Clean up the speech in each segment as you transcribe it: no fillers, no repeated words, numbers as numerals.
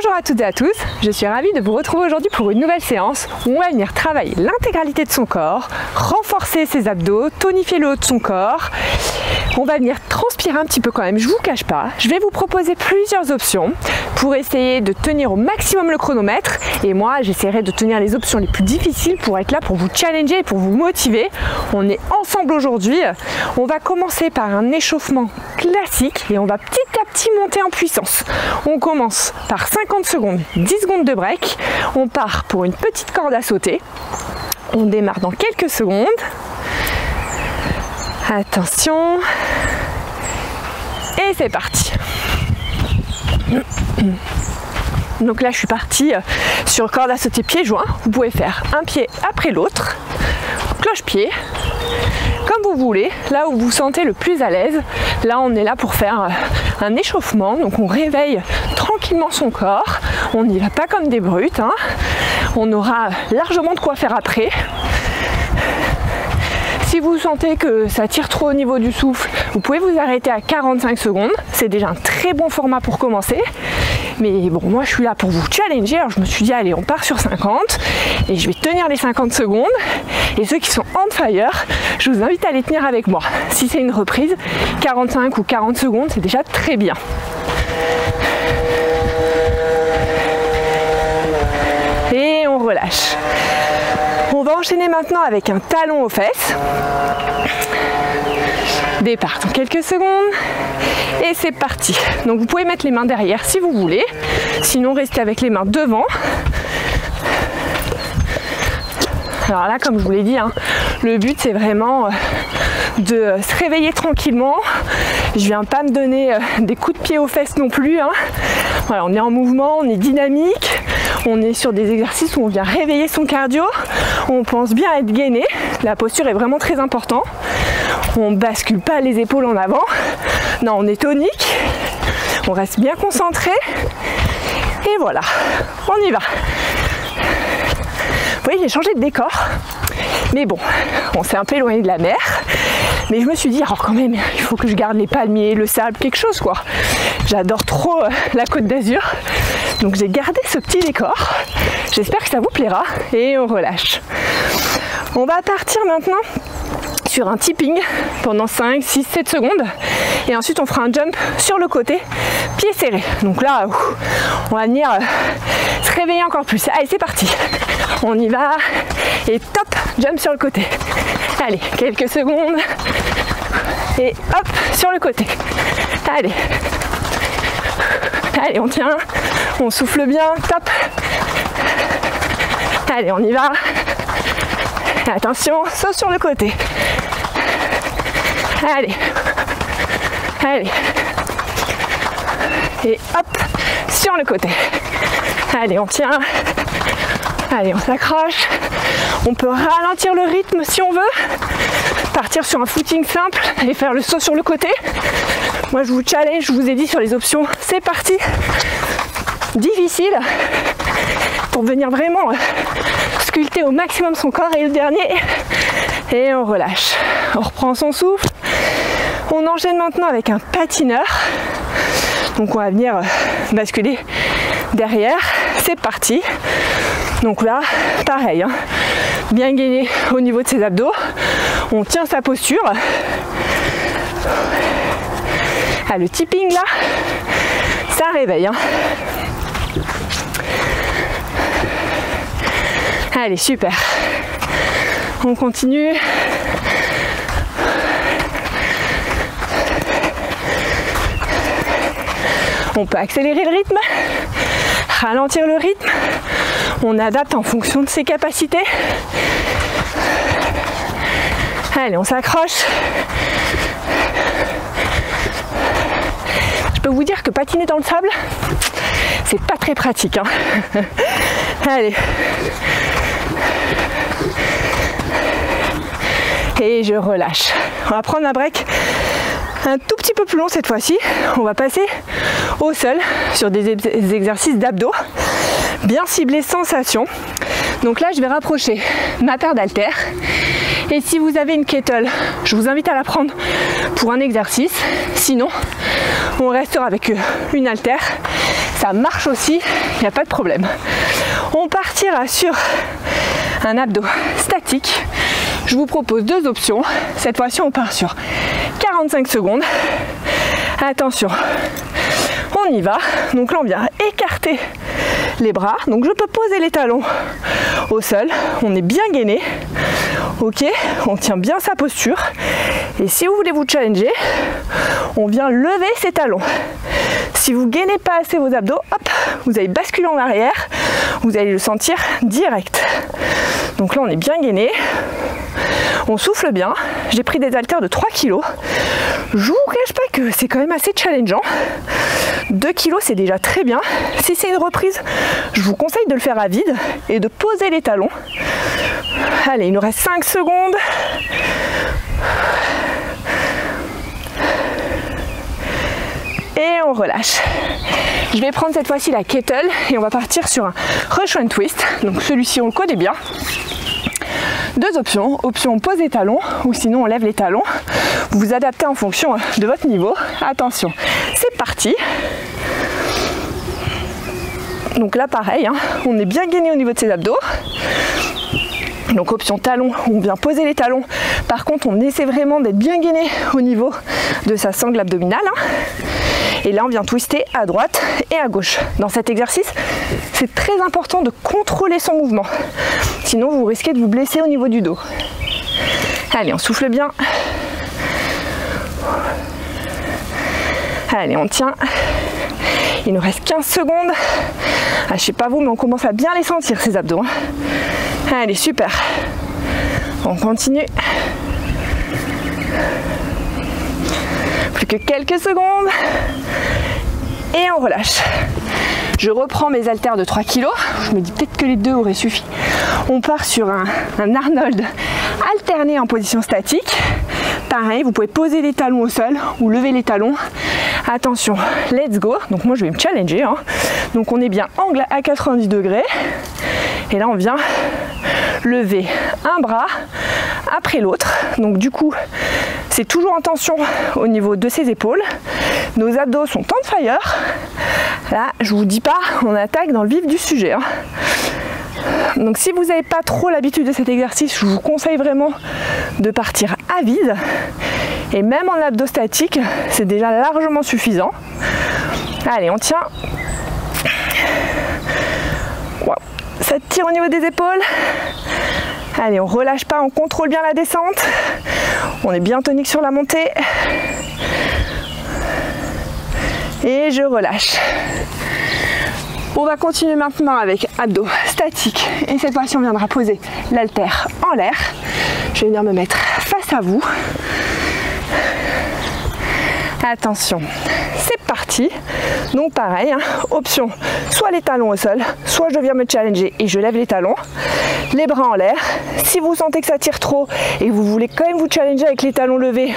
Bonjour à toutes et à tous, je suis ravie de vous retrouver aujourd'hui pour une nouvelle séance où on va venir travailler l'intégralité de son corps, renforcer ses abdos, tonifier le haut de son corps. On va venir transpirer un petit peu quand même, je vous cache pas. Je vais vous proposer plusieurs options pour essayer de tenir au maximum le chronomètre et moi j'essaierai de tenir les options les plus difficiles pour être là pour vous challenger et pour vous motiver. On est ensemble aujourd'hui. On va commencer par un échauffement classique et on va petit à petit monter en puissance. On commence par 50 secondes, 10 secondes de break. On part pour une petite corde à sauter. On démarre dans quelques secondes. Attention. Et c'est parti. Donc là je suis partie sur corde à sauter pieds joints. Vous pouvez faire un pied après l'autre, cloche-pied, comme vous voulez, là où vous vous sentez le plus à l'aise. Là on est là pour faire un échauffement, donc on réveille tranquillement son corps, on n'y va pas comme des brutes, hein. On aura largement de quoi faire après. Si vous sentez que ça tire trop au niveau du souffle, vous pouvez vous arrêter à 45 secondes. C'est déjà un très bon format pour commencer. Mais bon, moi je suis là pour vous challenger. Alors je me suis dit, allez, on part sur 50. Et je vais tenir les 50 secondes. Et ceux qui sont on fire, je vous invite à les tenir avec moi. Si c'est une reprise, 45 ou 40 secondes, c'est déjà très bien. Et on relâche. On va enchaîner maintenant avec un talon aux fesses. Départ dans quelques secondes. Et c'est parti. Donc vous pouvez mettre les mains derrière si vous voulez. Sinon restez avec les mains devant. Alors là, comme je vous l'ai dit, hein, le but c'est vraiment de se réveiller tranquillement. Je viens pas me donner des coups de pied aux fesses non plus, hein. Voilà, on est en mouvement, on est dynamique. On est sur des exercices où on vient réveiller son cardio. On pense bien être gainé. La posture est vraiment très importante. On ne bascule pas les épaules en avant. Non, on est tonique. On reste bien concentré. Et voilà, on y va. Vous voyez, j'ai changé de décor. Mais bon, on s'est un peu éloigné de la mer. Mais je me suis dit, alors quand même, il faut que je garde les palmiers, le sable, quelque chose quoi. J'adore trop la Côte d'Azur. Donc j'ai gardé ce petit décor. J'espère que ça vous plaira. Et on relâche. On va partir maintenant sur un tipping pendant 5, 6, 7 secondes. Et ensuite on fera un jump sur le côté, pied serré. Donc là, on va venir se réveiller encore plus. Allez, c'est parti. On y va. Et top, jump sur le côté. Allez, quelques secondes. Et hop, sur le côté. Allez. Allez, on tient. On souffle bien. Top. Allez, on y va. Attention, saut sur le côté. Allez. Allez. Et hop, sur le côté. Allez, on tient. Allez, on s'accroche. On peut ralentir le rythme si on veut. Partir sur un footing simple et faire le saut sur le côté. Moi, je vous challenge, je vous ai dit sur les options. C'est parti. Difficile pour venir vraiment sculpter au maximum son corps. Et le dernier. Et on relâche. On reprend son souffle. On enchaîne maintenant avec un patineur. Donc on va venir basculer derrière. C'est parti. Donc là, pareil, hein, bien gainé au niveau de ses abdos. On tient sa posture. Ah, le tipping là, ça réveille. Hein. Allez, super. On continue. On peut accélérer le rythme, ralentir le rythme. On adapte en fonction de ses capacités. Allez, on s'accroche. Je peux vous dire que patiner dans le sable, c'est pas très pratique. Hein. Allez. Et je relâche. On va prendre un break un tout petit peu plus long cette fois-ci. On va passer au sol sur des exercices d'abdos. Bien ciblé sensation. Donc là, je vais rapprocher ma paire d'haltères. Et si vous avez une kettle, je vous invite à la prendre pour un exercice. Sinon, on restera avec une haltère. ça marche aussi, il n'y a pas de problème. On partira sur un abdo statique. Je vous propose deux options. Cette fois-ci, on part sur 45 secondes. Attention, on y va. Donc là, on vient écarter les bras. Donc je peux poser les talons au sol. On est bien gainé. Ok, on tient bien sa posture. Et si vous voulez vous challenger, on vient lever ses talons. Si vous ne gainez pas assez vos abdos, hop, vous allez basculer en arrière. Vous allez le sentir direct. Donc là, on est bien gainé. On souffle bien. J'ai pris des haltères de 3 kg. Je vous cache pas que c'est quand même assez challengeant. 2 kg, c'est déjà très bien. Si c'est une reprise, je vous conseille de le faire à vide et de poser les talons. Allez, il nous reste 5 secondes. Et on relâche. Je vais prendre cette fois-ci la kettle et on va partir sur un Russian twist. Donc celui-ci, on le connaît bien. Deux options. Option, on pose les talons ou sinon on lève les talons. Vous vous adaptez en fonction de votre niveau. Attention, c'est parti. Donc là, pareil, hein, on est bien gainé au niveau de ses abdos. Donc option talon, on vient poser les talons. Par contre, on essaie vraiment d'être bien gainé au niveau de sa sangle abdominale. Hein. Et là, on vient twister à droite et à gauche. Dans cet exercice, c'est très important de contrôler son mouvement. Sinon, vous risquez de vous blesser au niveau du dos. Allez, on souffle bien. Allez, on tient. Il nous reste 15 secondes. Ah, je sais pas vous, mais on commence à bien les sentir, ces abdos. Hein. Allez, super. On continue. Plus que quelques secondes. Et on relâche. Je reprends mes haltères de 3 kg. Je me dis peut-être que les deux auraient suffi. On part sur un Arnold alterné en position statique. Pareil, vous pouvez poser les talons au sol ou lever les talons. Attention, let's go. Donc moi je vais me challenger. Hein. Donc on est bien angle à 90 degrés. Et là on vient lever un bras après l'autre. Donc du coup, c'est toujours en tension au niveau de ses épaules. Nos abdos sont on fire. Là, je vous dis pas, on attaque dans le vif du sujet. Hein. Donc si vous n'avez pas trop l'habitude de cet exercice, je vous conseille vraiment de partir à vide. Et même en abdos statiques, c'est déjà largement suffisant. Allez, on tient. Wow. Ça tire au niveau des épaules. Allez, on relâche pas, on contrôle bien la descente. On est bien tonique sur la montée. Et je relâche. On va continuer maintenant avec abdos statiques. Et cette fois-ci, on viendra poser l'haltère en l'air. Je vais venir me mettre face à vous. Attention, c'est parti. Donc pareil, hein, option, soit les talons au sol, soit je viens me challenger et je lève les talons, les bras en l'air. Si vous sentez que ça tire trop et que vous voulez quand même vous challenger avec les talons levés,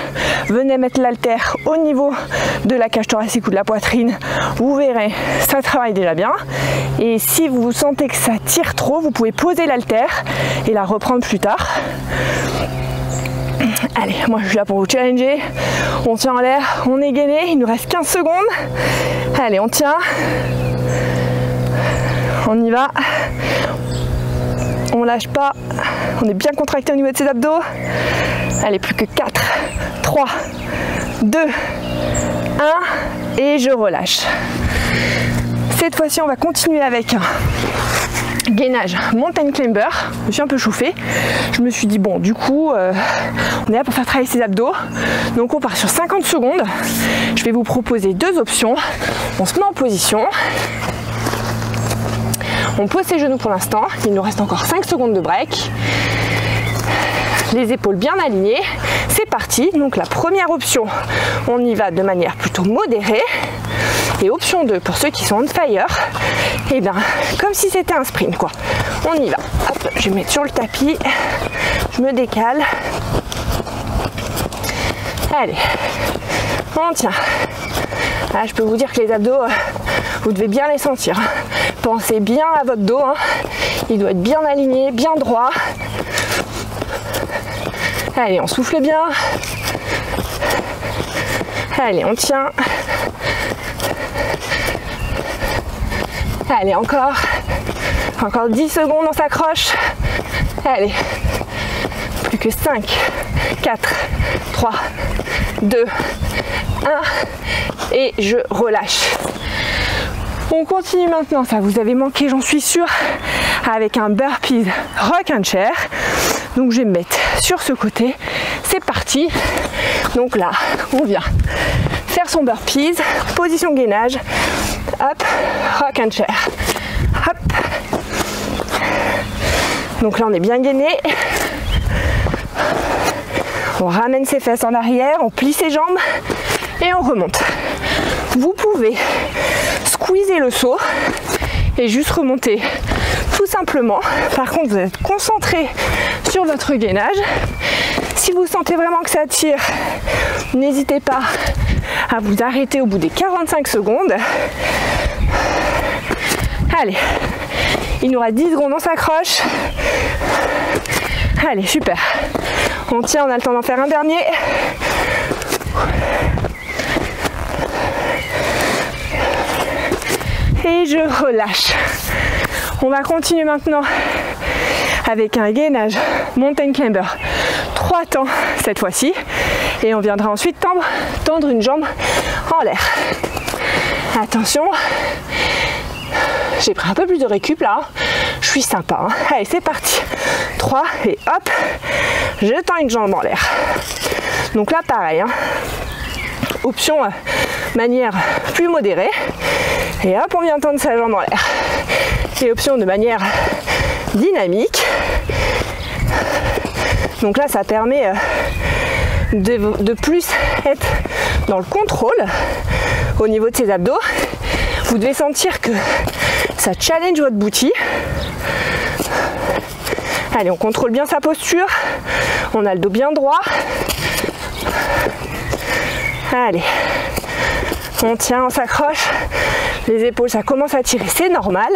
venez mettre l'haltère au niveau de la cage thoracique ou de la poitrine. Vous verrez, ça travaille déjà bien. Et si vous sentez que ça tire trop, vous pouvez poser l'haltère et la reprendre plus tard. Allez, moi je suis là pour vous challenger. On tient en l'air, on est gainé, il nous reste 15 secondes. Allez, on tient. On y va. On lâche pas. On est bien contracté au niveau de ses abdos. Allez, plus que 4, 3, 2, 1. Et je relâche. Cette fois-ci, on va continuer avec un gainage mountain climber. Je me suis un peu chauffée. Je me suis dit bon, du coup on est là pour faire travailler ses abdos, donc on part sur 50 secondes. Je vais vous proposer deux options. On se met en position, on pose ses genoux pour l'instant, il nous reste encore 5 secondes de break, les épaules bien alignées. C'est parti. Donc la première option, on y va de manière plutôt modérée. Et option 2, pour ceux qui sont on fire, et bien comme si c'était un sprint quoi. On y va. Hop, je vais mettre sur le tapis, je me décale. Allez, on tient. Là, je peux vous dire que les abdos, vous devez bien les sentir. Pensez bien à votre dos, hein. Il doit être bien aligné, bien droit. Allez, on souffle bien. Allez, on tient. Allez, encore 10 secondes, on s'accroche. Allez, plus que 5, 4, 3, 2, 1 et je relâche. On continue maintenant, ça vous avez manqué j'en suis sûre, avec un burpees rock and chair. Donc je vais me mettre sur ce côté, c'est parti. Donc là, on vient faire son burpees, position gainage, hop, rock and chair, hop. Donc là on est bien gainé. On ramène ses fesses en arrière, on plie ses jambes et on remonte. Vous pouvez squeezer le saut et juste remonter tout simplement. Par contre, vous êtes concentré sur votre gainage. Si vous sentez vraiment que ça tire, n'hésitez pas à vous arrêter au bout des 45 secondes. Allez, il nous reste 10 secondes, on s'accroche. Allez, super. On tient, on a le temps d'en faire un dernier. Et je relâche. On va continuer maintenant avec un gainage mountain climber 3 temps cette fois-ci. Et on viendra ensuite tendre une jambe en l'air. Attention. J'ai pris un peu plus de récup là. Je suis sympa. Hein. Allez, c'est parti. 3 et hop. Je tends une jambe en l'air. Donc là, pareil. Hein. Option manière plus modérée. Et hop, on vient tendre sa jambe en l'air. Et option de manière dynamique. Donc là, ça permet de plus être dans le contrôle au niveau de ses abdos. Vous devez sentir que ça challenge votre booty. Allez, on contrôle bien sa posture. On a le dos bien droit. Allez, on tient, on s'accroche. Les épaules, ça commence à tirer, c'est normal.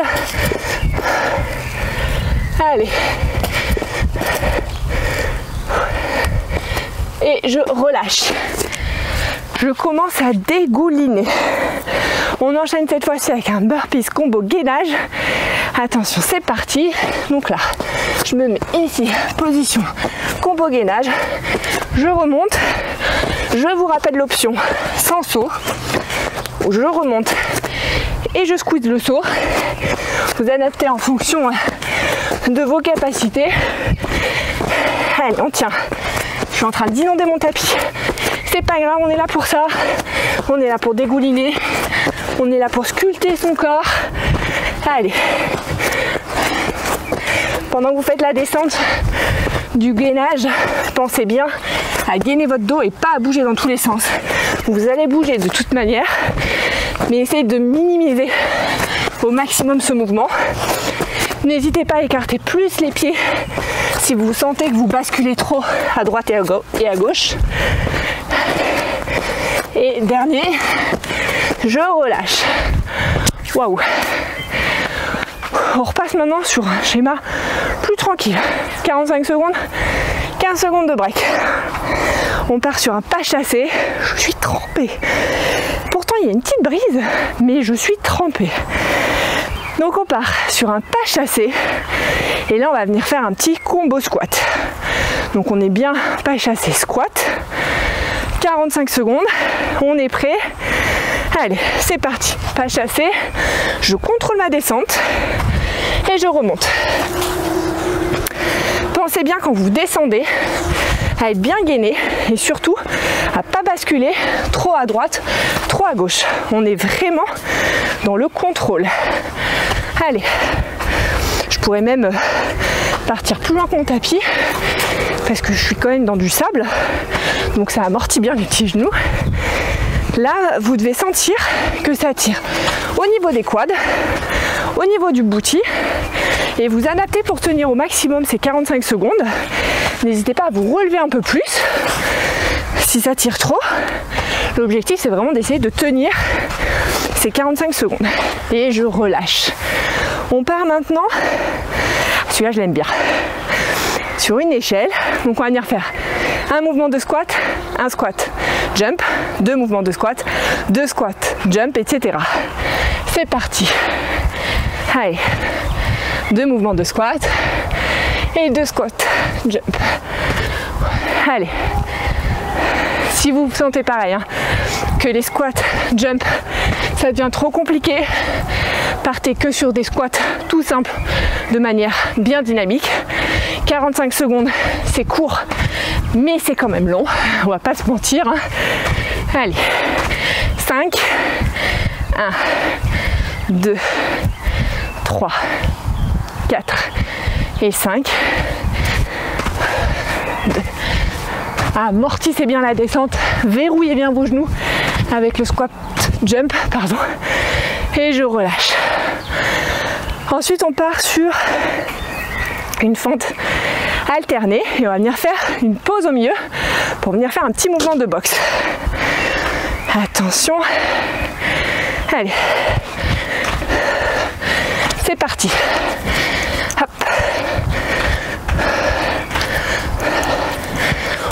Allez. Et je relâche. Je commence à dégouliner. On enchaîne cette fois-ci avec un burpees combo gainage. Attention, c'est parti. Donc là, je me mets ici, position combo gainage. Je remonte. Je vous rappelle l'option sans saut. Je remonte et je squeeze le saut. Vous adaptez en fonction de vos capacités. Allez, on tient. Je suis en train d'inonder mon tapis. C'est pas grave, on est là pour ça. On est là pour dégouliner. On est là pour sculpter son corps. Allez. Pendant que vous faites la descente du gainage, pensez bien à gainer votre dos et pas à bouger dans tous les sens. Vous allez bouger de toute manière, mais essayez de minimiser au maximum ce mouvement. N'hésitez pas à écarter plus les pieds si vous sentez que vous basculez trop à droite et à gauche. Et dernier, je relâche. Waouh! On repasse maintenant sur un schéma plus tranquille. 45 secondes, 15 secondes de break. On part sur un pas chassé. Je suis trempée. Pourtant, il y a une petite brise, mais je suis trempée. Donc on part sur un pas chassé. Et là, on va venir faire un petit combo squat. Donc on est bien pas chassé squat. 45 secondes. On est prêt. Allez, c'est parti. Pas chassé. Je contrôle ma descente. Et je remonte. Pensez bien quand vous descendez à être bien gainé et surtout à pas basculer trop à droite, trop à gauche. On est vraiment dans le contrôle. Allez, je pourrais même partir plus loin que mon tapis parce que je suis quand même dans du sable, donc ça amortit bien les petits genoux. Là, vous devez sentir que ça tire au niveau des quads, au niveau du booty, et vous adaptez pour tenir au maximum ces 45 secondes. N'hésitez pas à vous relever un peu plus si ça tire trop. L'objectif, c'est vraiment d'essayer de tenir ces 45 secondes. Et je relâche. On part maintenant, celui-là je l'aime bien, sur une échelle. Donc on va venir faire un mouvement de squat, un squat, jump, 2 mouvements de squat, 2 squats, jump, etc. C'est parti. Allez, 2 mouvements de squat et 2 squats jump. Allez, si vous vous sentez pareil, hein, que les squats jump ça devient trop compliqué, partez que sur des squats tout simples de manière bien dynamique. 45 secondes c'est court mais c'est quand même long, on va pas se mentir, hein. Allez, 5, 1, 2, 3, 4 et 5. Amortissez bien la descente, verrouillez bien vos genoux avec le squat jump, pardon, et je relâche. Ensuite on part sur une fente alternée et on va venir faire une pause au milieu pour venir faire un petit mouvement de boxe. Attention, allez, c'est parti. Hop.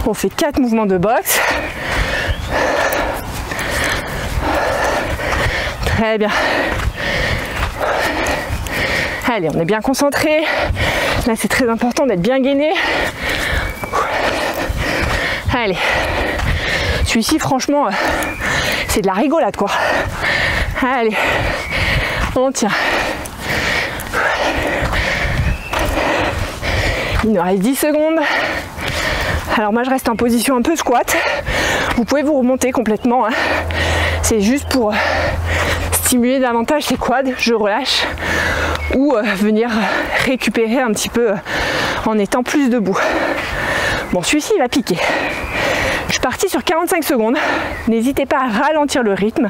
On fait 4 mouvements de boxe. Très bien. Allez, on est bien concentré. Là, c'est très important d'être bien gainé. Allez. Celui-ci, franchement, c'est de la rigolade, quoi. Allez, on tient. Il nous reste 10 secondes. Alors moi je reste en position un peu squat. Vous pouvez vous remonter complètement, hein. C'est juste pour stimuler davantage ces quads. Je relâche. Ou venir récupérer un petit peu en étant plus debout. Bon, celui-ci il va piquer. Je suis partie sur 45 secondes. N'hésitez pas à ralentir le rythme.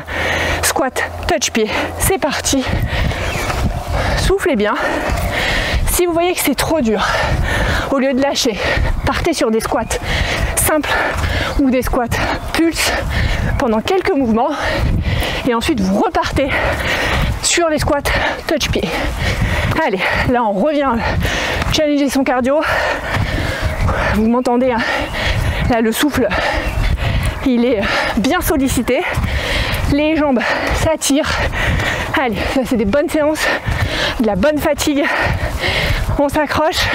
Squat, touch pied, c'est parti. Soufflez bien. Si vous voyez que c'est trop dur, au lieu de lâcher, partez sur des squats simples ou des squats pulse pendant quelques mouvements et ensuite vous repartez sur les squats touch pied. Allez, là on revient challenger son cardio. Vous m'entendez, hein, là le souffle il est bien sollicité, les jambes s'attirent. Allez, ça c'est des bonnes séances, de la bonne fatigue. On s'accroche.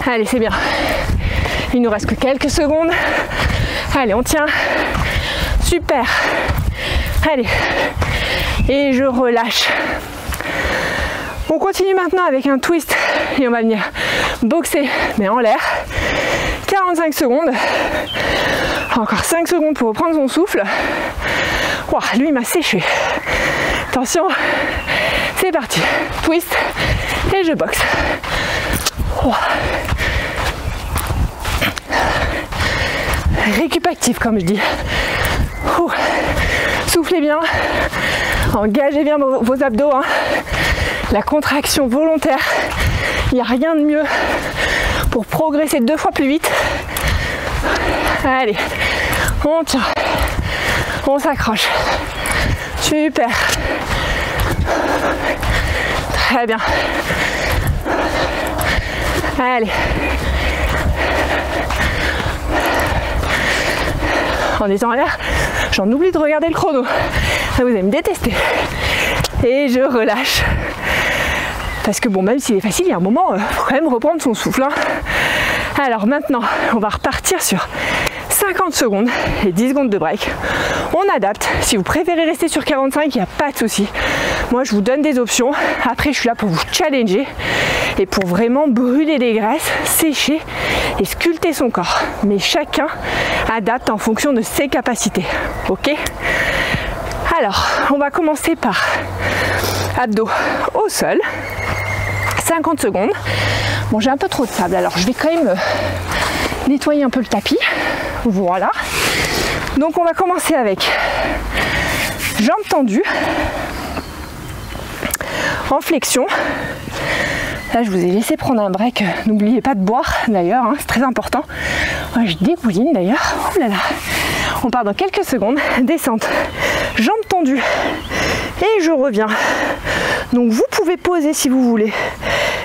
Allez, c'est bien. Il nous reste que quelques secondes. Allez, on tient. Super. Allez. Et je relâche. On continue maintenant avec un twist et on va venir boxer mais en l'air. 45 secondes. Encore 5 secondes pour reprendre son souffle. Wow, lui il m'a séché. Attention. C'est parti. Twist et je boxe. Wow. Récup actif comme je dis. Ouh. Soufflez bien. Engagez bien vos abdos. Hein. La contraction volontaire. Il n'y a rien de mieux pour progresser 2 fois plus vite. Allez. On tient. On s'accroche. Super. Très bien. Allez. En étant en l'air, j'en oublie de regarder le chrono. Vous allez me détester. Et je relâche. Parce que bon, même s'il est facile, il y a un moment, il faut quand même reprendre son souffle. Hein. Alors maintenant, on va repartir sur 50 secondes et 10 secondes de break. On adapte. Si vous préférez rester sur 45, il n'y a pas de souci. Moi, je vous donne des options. Après, je suis là pour vous challenger et pour vraiment brûler les graisses, sécher et sculpter son corps. Mais chacun adapte en fonction de ses capacités. Ok ? Alors, on va commencer par abdos au sol. 50 secondes. Bon, j'ai un peu trop de sable, alors je vais quand même nettoyer un peu le tapis. Voilà. Donc on va commencer avec jambes tendues en flexion. Là, je vous ai laissé prendre un break. N'oubliez pas de boire d'ailleurs, hein, c'est très important. Ouais, je dégouline d'ailleurs. Oh là là. On part dans quelques secondes. Descente, jambes tendues et je reviens. Donc vous pouvez poser si vous voulez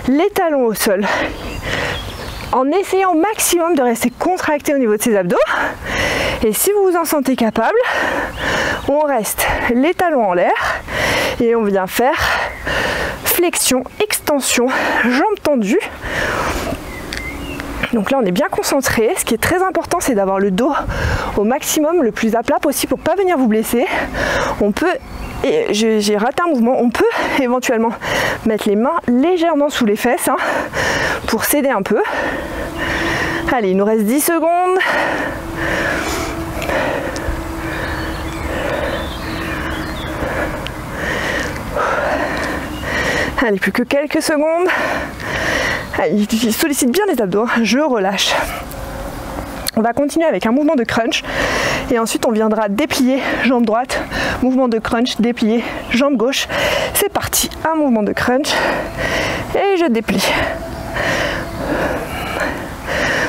les talons au sol en essayant au maximum de rester contracté au niveau de ses abdos. Et si vous vous en sentez capable, on reste les talons en l'air et on vient faire flexion, extension, jambes tendues. Donc là on est bien concentré. Ce qui est très important, c'est d'avoir le dos au maximum, le plus à plat possible pour ne pas venir vous blesser. On peut, et j'ai raté un mouvement, on peut éventuellement mettre les mains légèrement sous les fesses hein, pour s'aider un peu. Allez, il nous reste 10 secondes. Allez, plus que quelques secondes. Allez, il sollicite bien les abdos. Je relâche. On va continuer avec un mouvement de crunch. Et ensuite, on viendra déplier jambe droite. Mouvement de crunch, déplier jambe gauche. C'est parti. Un mouvement de crunch. Et je déplie.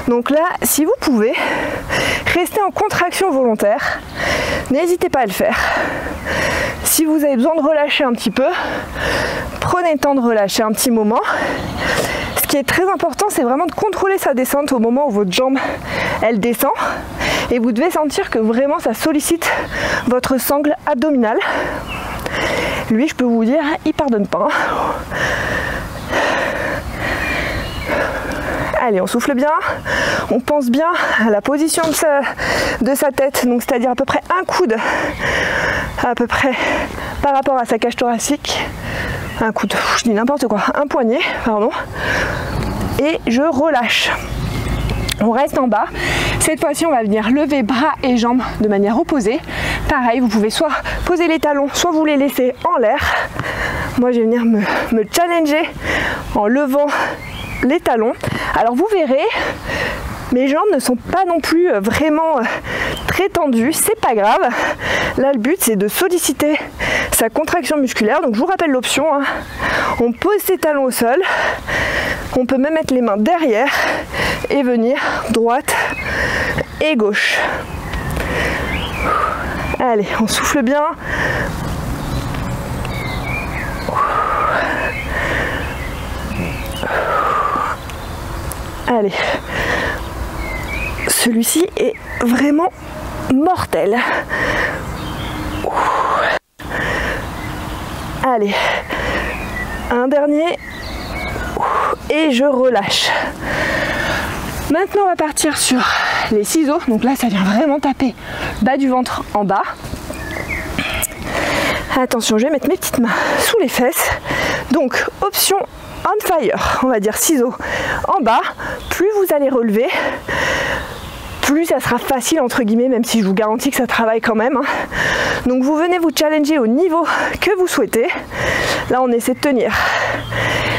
Donc là, si vous pouvez, restez en contraction volontaire. N'hésitez pas à le faire. Si vous avez besoin de relâcher un petit peu, prenez le temps de relâcher un petit moment. Ce qui est très important, c'est vraiment de contrôler sa descente au moment où votre jambe, elle descend. Et vous devez sentir que vraiment ça sollicite votre sangle abdominale. Lui, je peux vous dire, il pardonne pas. Allez, on souffle bien, on pense bien à la position de sa tête, donc c'est-à-dire à peu près un coude, à peu près par rapport à sa cage thoracique, un coude, je dis n'importe quoi, un poignet, pardon, et je relâche. On reste en bas. Cette fois-ci, on va venir lever bras et jambes de manière opposée. Pareil, vous pouvez soit poser les talons, soit vous les laisser en l'air. Moi, je vais venir me challenger en levant les talons. Alors vous verrez, mes jambes ne sont pas non plus vraiment très tendues, c'est pas grave. Là le but c'est de solliciter sa contraction musculaire. Donc je vous rappelle l'option, hein. On pose ses talons au sol, on peut même mettre les mains derrière et venir droite et gauche. Allez, on souffle bien. Allez, celui-ci est vraiment mortel. Allez, un dernier et je relâche. Maintenant on va partir sur les ciseaux. Donc là ça vient vraiment taper bas du ventre en bas. Attention, je vais mettre mes petites mains sous les fesses. Donc option on fire, on va dire ciseaux en bas. Plus vous allez relever, plus ça sera facile entre guillemets, même si je vous garantis que ça travaille quand même. Donc vous venez vous challenger au niveau que vous souhaitez. Là on essaie de tenir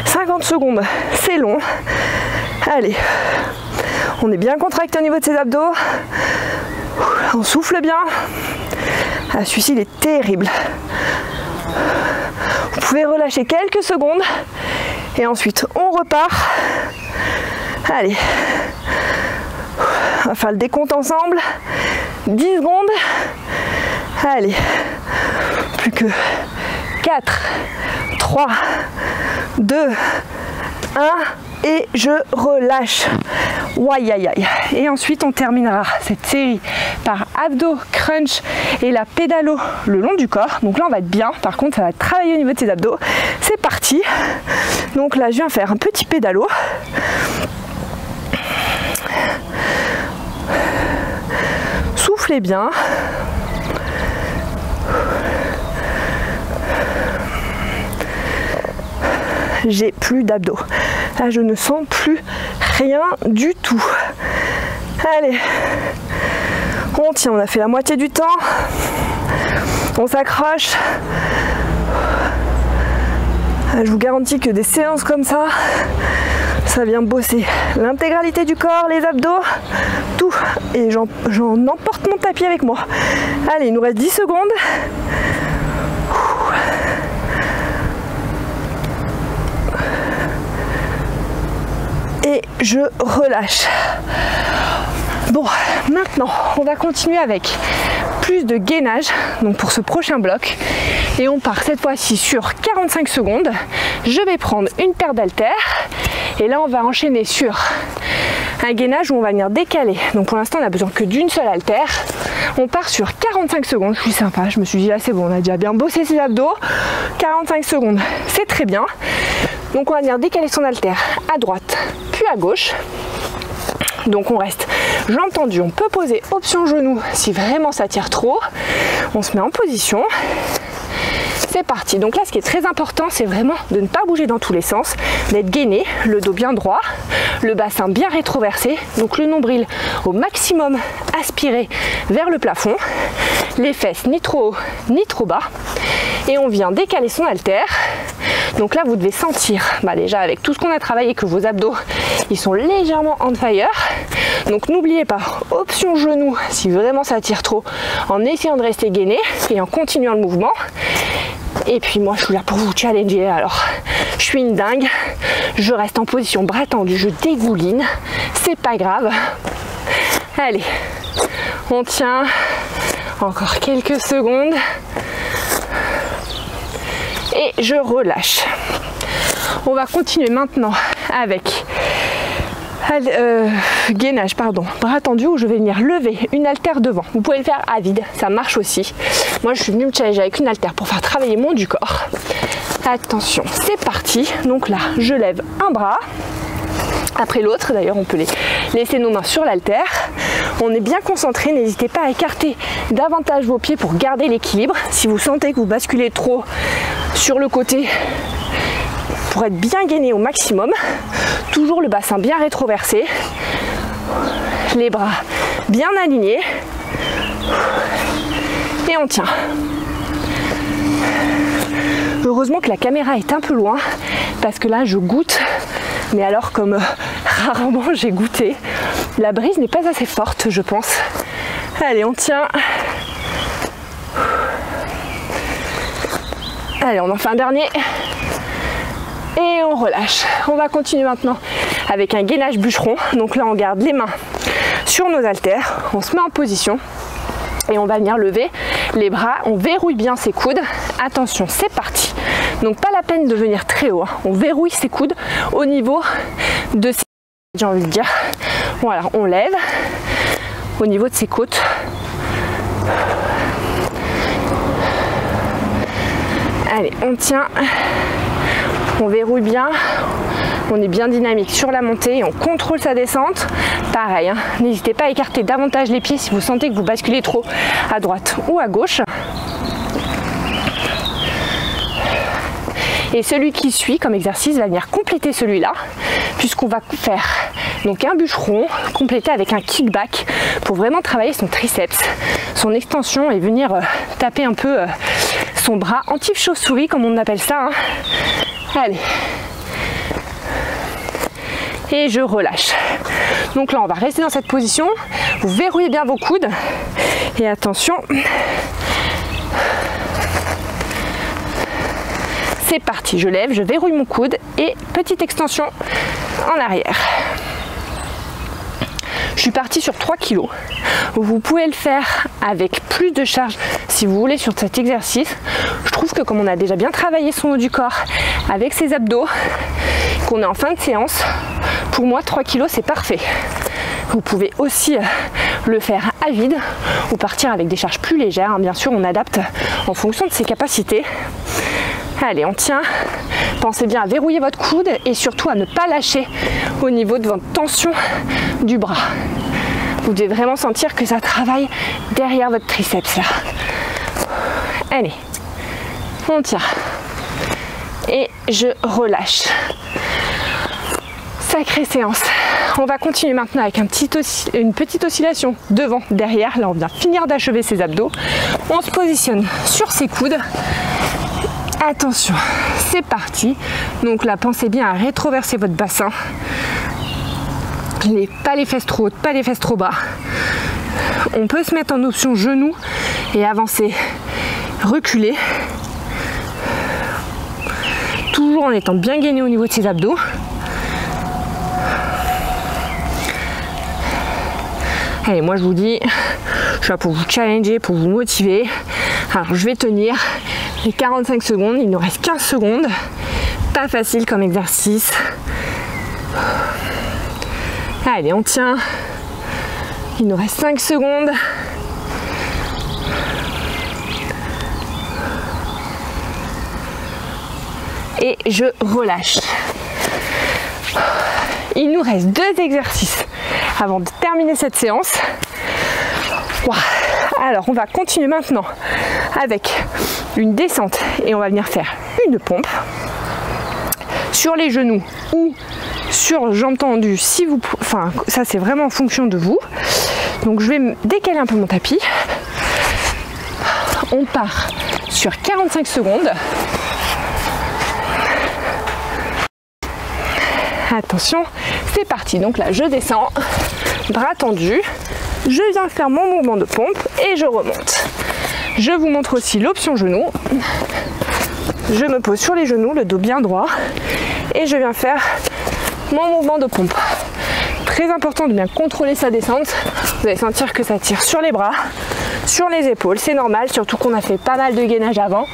50 secondes, c'est long. Allez, on est bien contracté au niveau de ses abdos. On souffle bien. Ah, celui-ci il est terrible. Vous pouvez relâcher quelques secondes et ensuite on repart. Allez, on va faire le décompte ensemble. 10 secondes. Allez, plus que 4, 3, 2, 1 et je relâche. Ouaille aïe aïe. Et ensuite on terminera cette série par abdos, crunch et la pédalo le long du corps. Donc là on va être bien, par contre ça va travailler au niveau de ses abdos. C'est parti. Donc là je viens faire un petit pédalo. Soufflez bien. J'ai plus d'abdos. Là je ne sens plus rien du tout. Allez, on tient, on a fait la moitié du temps. On s'accroche. Je vous garantis que des séances comme ça, ça vient bosser l'intégralité du corps, les abdos, tout. Et j'en emporte mon tapis avec moi. Allez, il nous reste 10 secondes. Et je relâche. Bon, maintenant, on va continuer avec plus de gainage, donc pour ce prochain bloc. Et on part cette fois-ci sur 45 secondes. Je vais prendre une paire d'haltères. Et là, on va enchaîner sur un gainage où on va venir décaler. Donc pour l'instant, on n'a besoin que d'une seule haltère. On part sur 45 secondes, je suis sympa, je me suis dit là c'est bon, on a déjà bien bossé ses abdos. 45 secondes, c'est très bien. Donc on va venir décaler son haltère à droite, puis à gauche. Donc on reste jambes tendues, on peut poser option genou si vraiment ça tire trop. On se met en position. C'est parti. Donc là, ce qui est très important, c'est vraiment de ne pas bouger dans tous les sens, d'être gainé, le dos bien droit, le bassin bien rétroversé, donc le nombril au maximum aspiré vers le plafond, les fesses ni trop haut ni trop bas. Et on vient décaler son haltère. Donc là, vous devez sentir, déjà avec tout ce qu'on a travaillé, que vos abdos, ils sont légèrement on fire. Donc n'oubliez pas, option genou si vraiment ça tire trop, en essayant de rester gainé et en continuant le mouvement. Et puis moi je suis là pour vous challenger, alors je suis une dingue, je reste en position bras tendus, je dégouline, c'est pas grave. Allez, on tient encore quelques secondes et je relâche. On va continuer maintenant avec gainage, bras tendu, où je vais venir lever une haltère devant. Vous pouvez le faire à vide, ça marche aussi. Moi je suis venue me challenger avec une haltère pour faire travailler mon du corps. Attention, c'est parti. Donc là, je lève un bras après l'autre. D'ailleurs, on peut laisser nos mains sur l'haltère. On est bien concentré, n'hésitez pas à écarter davantage vos pieds pour garder l'équilibre. Si vous sentez que vous basculez trop sur le côté, pour être bien gainé au maximum, toujours le bassin bien rétroversé, les bras bien alignés et on tient. Heureusement que la caméra est un peu loin parce que là je goûte, mais alors comme rarement j'ai goûté, la brise n'est pas assez forte je pense. Allez, on tient. Allez, on en fait un dernier. Et on relâche. On va continuer maintenant avec un gainage bûcheron. Donc là, on garde les mains sur nos haltères. On se met en position et on va venir lever les bras. On verrouille bien ses coudes. Attention, c'est parti. Donc pas la peine de venir très haut. On verrouille ses coudes au niveau de ses... J'ai envie de dire. Voilà, on lève au niveau de ses côtes. Allez, on tient. On verrouille bien, on est bien dynamique sur la montée et on contrôle sa descente. Pareil, n'hésitez pas à écarter davantage les pieds si vous sentez que vous basculez trop à droite ou à gauche. Et celui qui suit comme exercice va venir compléter celui-là, puisqu'on va faire donc un bûcheron complété avec un kickback pour vraiment travailler son triceps, son extension et venir taper un peu son bras anti-chauve-souris comme on appelle ça. Allez, et je relâche. Donc là on va rester dans cette position, vous verrouillez bien vos coudes et attention, c'est parti. Je lève, je verrouille mon coude et petite extension en arrière. Je suis partie sur 3 kg. Vous pouvez le faire avec plus de charge si vous voulez sur cet exercice. Je trouve que comme on a déjà bien travaillé son haut du corps avec ses abdos, qu'on est en fin de séance, pour moi 3 kg c'est parfait. Vous pouvez aussi le faire à vide ou partir avec des charges plus légères. Bien sûr, on adapte en fonction de ses capacités. Allez, on tient. Pensez bien à verrouiller votre coude et surtout à ne pas lâcher au niveau de votre tension du bras. Vous devez vraiment sentir que ça travaille derrière votre triceps là. Allez, on tient. Et je relâche. Sacrée séance. On va continuer maintenant avec une petite oscillation devant, derrière. Là, on vient finir d'achever ses abdos. On se positionne sur ses coudes. Attention, c'est parti. Donc là, pensez bien à rétroverser votre bassin. Pas les fesses trop hautes, pas les fesses trop bas. On peut se mettre en option genou et avancer, reculer. Toujours en étant bien gainé au niveau de ses abdos. Allez, moi je vous dis, je suis là pour vous challenger, pour vous motiver. Alors je vais tenir les 45 secondes, il nous reste 15 secondes. Pas facile comme exercice. Allez, on tient. Il nous reste 5 secondes. et je relâche. Il nous reste 2 exercices avant de terminer cette séance. Wow. Alors on va continuer maintenant avec une descente et on va venir faire une pompe sur les genoux ou sur jambes tendues, si vous, enfin ça c'est vraiment en fonction de vous. Donc je vais me décaler un peu mon tapis. On part sur 45 secondes. Attention, c'est parti. Donc là je descends, bras tendus, je viens faire mon mouvement de pompe et je remonte. Je vous montre aussi l'option genou. Je me pose sur les genoux, le dos bien droit et je viens faire mon mouvement de pompe. Très important de bien contrôler sa descente. Vous allez sentir que ça tire sur les bras, sur les épaules, c'est normal, surtout qu'on a fait pas mal de gainage avant.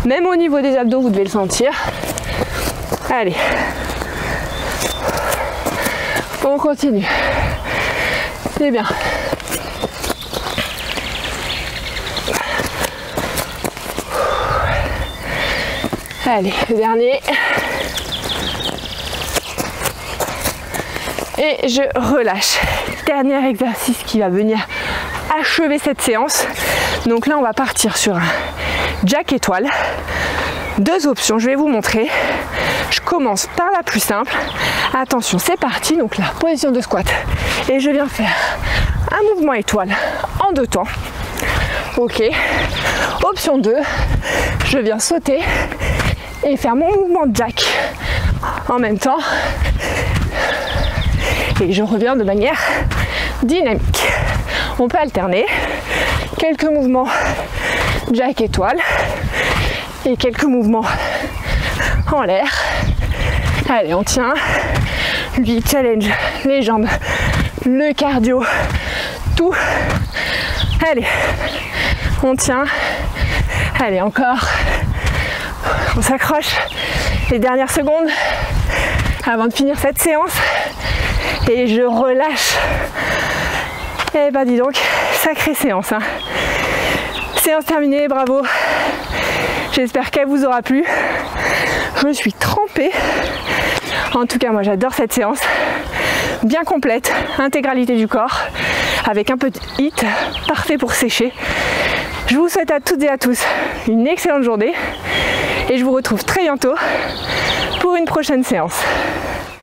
Même au niveau des abdos, vous devez le sentir. Allez. On continue. C'est bien. Allez, le dernier. Et je relâche. Dernier exercice qui va venir achever cette séance. Donc là, on va partir sur un jack étoile. 2 options, je vais vous montrer. Je commence par la plus simple. Attention, c'est parti. Donc là, position de squat. Et je viens faire un mouvement étoile en 2 temps. Ok. Option 2, je viens sauter et faire mon mouvement de jack en même temps. Et je reviens de manière dynamique. On peut alterner quelques mouvements jack étoile et quelques mouvements en l'air. Allez, on tient. Lui challenge les jambes, le cardio, tout. Allez, on tient. Allez, encore. On s'accroche les dernières secondes avant de finir cette séance. Et je relâche. Et bah dis donc, sacrée séance. Hein. Séance terminée, bravo. J'espère qu'elle vous aura plu. Je suis trempée. En tout cas, moi j'adore cette séance. Bien complète, intégralité du corps, avec un peu de HIIT, parfait pour sécher. Je vous souhaite à toutes et à tous une excellente journée. Et je vous retrouve très bientôt pour une prochaine séance.